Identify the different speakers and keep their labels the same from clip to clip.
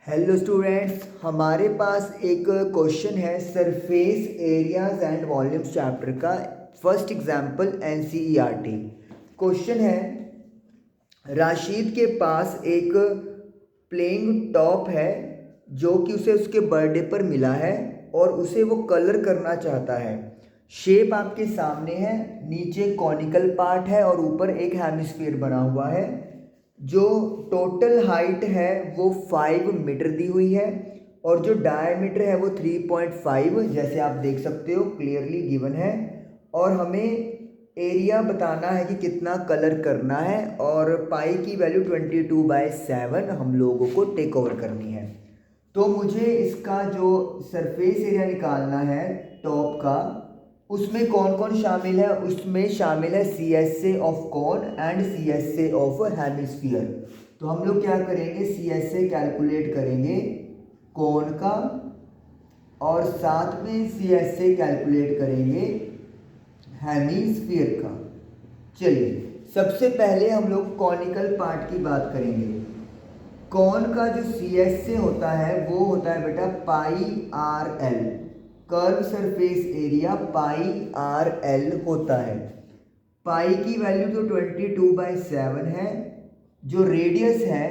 Speaker 1: Hello students, हमारे पास एक question है surface areas and volumes chapter का फर्स्ट एग्जांपल एनसीईआरटी। क्वेश्चन है, राशिद के पास एक प्लेइंग टॉप है जो कि उसे उसके बर्थडे पर मिला है और उसे वो कलर करना चाहता है। शेप आपके सामने है, नीचे कॉनिकल पार्ट है और ऊपर एक हेमिस्फीयर बना हुआ है। जो टोटल हाइट है वो 5 मीटर दी हुई है और जो डायमीटर है वो 3.5 जैसे आप देख सकते हो क्लियरली गिवन है। और हमें एरिया बताना है कि कितना कलर करना है और पाई की वैल्यू 22/7 हम लोगों को टेक ओवर करनी है। तो मुझे इसका जो सरफेस एरिया निकालना है टॉप का, उसमें कौन कौन शामिल है? उसमें शामिल है CSA of cone and CSA of hemisphere. तो हम लोग क्या करेंगे, CSA कैलकुलेट करेंगे कॉन का और साथ में CSA कैलकुलेट करेंगे हेमिस्फीयर का। चलिए, सबसे पहले हम लोग कॉनिकल पार्ट की बात करेंगे। कॉन का जो CSA होता है वो होता है बेटा πRL, curve surface area πRL होता है। पाई की वैल्यू तो 22/7 है। जो रेडियस है,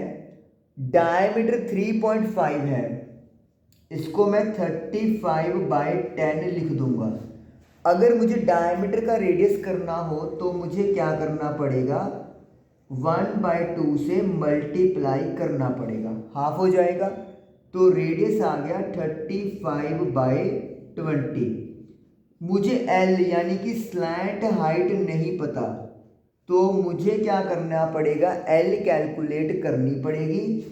Speaker 1: डायमीटर 3.5 है, इसको मैं 35/10 लिख दूंगा। अगर मुझे डायमीटर का रेडियस करना हो तो मुझे क्या करना पड़ेगा, 1/2 से मल्टीप्लाई करना पड़ेगा, हाफ हो जाएगा। तो रेडियस आ गया 35/20। मुझे एल यानी कि स्लैंट हाइट नहीं पता, तो मुझे क्या करना पड़ेगा, एल कैलकुलेट करनी पड़ेगी।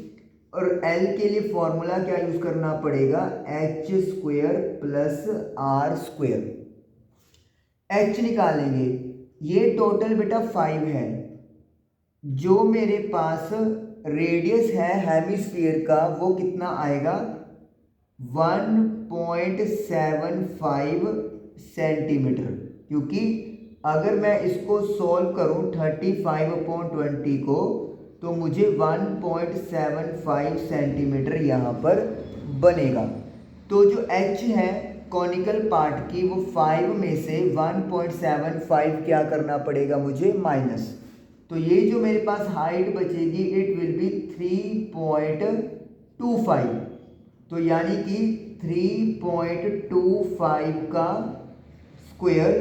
Speaker 1: और एल के लिए फॉर्मूला क्या यूज करना पड़ेगा, h² प्लस r²। एच निकालेंगे, ये टोटल बेटा 5 है। जो मेरे पास रेडियस है हेमिस्फीयर का वो कितना आएगा, 1.75 सेंटीमीटर। क्योंकि अगर मैं इसको सॉल्व करूं 35/20 को, तो मुझे 1.75 सेंटीमीटर यहाँ पर बनेगा। तो जो h है कॉनिकल पार्ट की, वो 5 में से 1.75 क्या करना पड़ेगा मुझे, माइनस। तो ये जो मेरे पास हाइट बचेगी इट विल बी 3.25। तो यानी कि 3.25 का स्क्वायर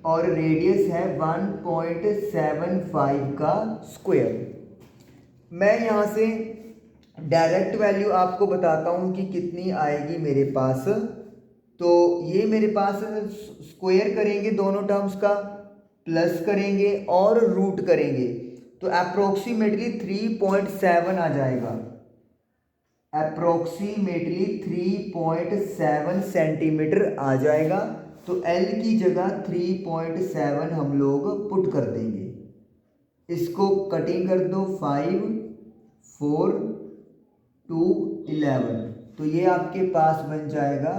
Speaker 1: और रेडियस है 1.75 का स्क्वायर। मैं यहाँ से डायरेक्ट वैल्यू आपको बताता हूँ कि कितनी आएगी मेरे पास। तो ये मेरे पास स्क्वायर करेंगे दोनों टर्म्स का, प्लस करेंगे और रूट करेंगे, तो अप्रोक्सीमेटली 3.7 आ जाएगा। अप्रोक्सीमेटली 3.7 सेंटीमीटर आ जाएगा। तो एल की जगह 3.7 हम लोग पुट कर देंगे। इसको कटिंग कर दो, 5 4 2 11। तो ये आपके पास बन जाएगा,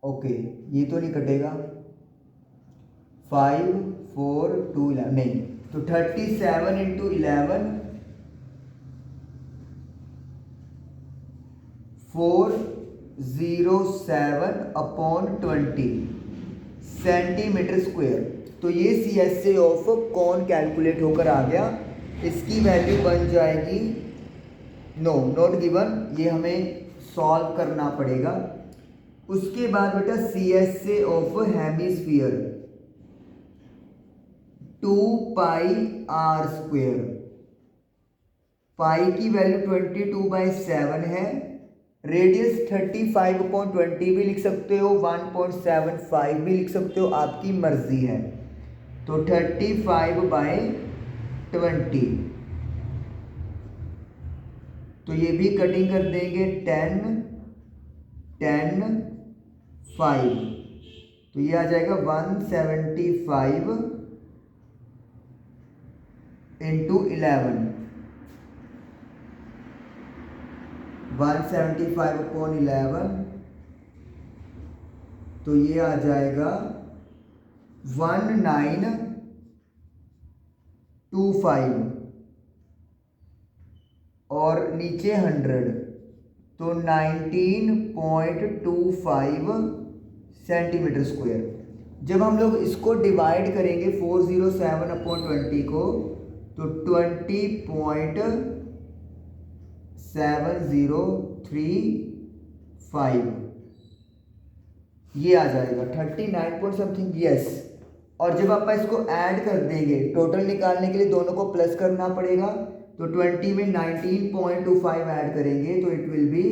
Speaker 1: ओके ये तो नहीं कटेगा, 5 4 2 11 नहीं, तो 37 × 11 407/20 सेंटीमीटर स्क्वायर। तो ये CSA ऑफ कॉन कैलकुलेट होकर आ गया। इसकी वैल्यू बन जाएगी, नो नॉट गिवन, ये हमें सॉल्व करना पड़ेगा। उसके बाद बेटा CSA ऑफ हेमिस्फीयर 2πr²। पाई की वैल्यू 22/7 है, रेडियस 35/20 भी लिख सकते हो, 1.75 भी लिख सकते हो, आपकी मर्जी है। तो 35/20, तो ये भी कटिंग कर देंगे, 10 10 5, तो ये आ जाएगा 175 × 11, 175/11, तो ये आ जाएगा 1925। और नीचे 100, तो 19.25 सेंटीमीटर स्क्वायर। जब हम लोग इसको डिवाइड करेंगे 407/20 को, तो 20.7035 ये आ जाएगा 39 पॉइंट समथिंग, यस। और जब आप इसको ऐड कर देंगे, टोटल निकालने के लिए दोनों को प्लस करना पड़ेगा, तो 20 में 19.25 ऐड करेंगे तो it will be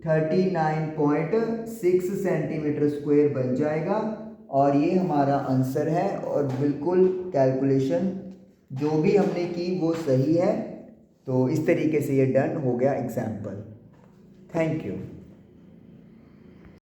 Speaker 1: 39.6 centimetre square बन जाएगा। और ये हमारा आंसर है, और बिल्कुल कैलकुलेशन जो भी हमने की वो सही है। तो इस तरीके से ये डन हो गया एग्जाम्पल। Thank you.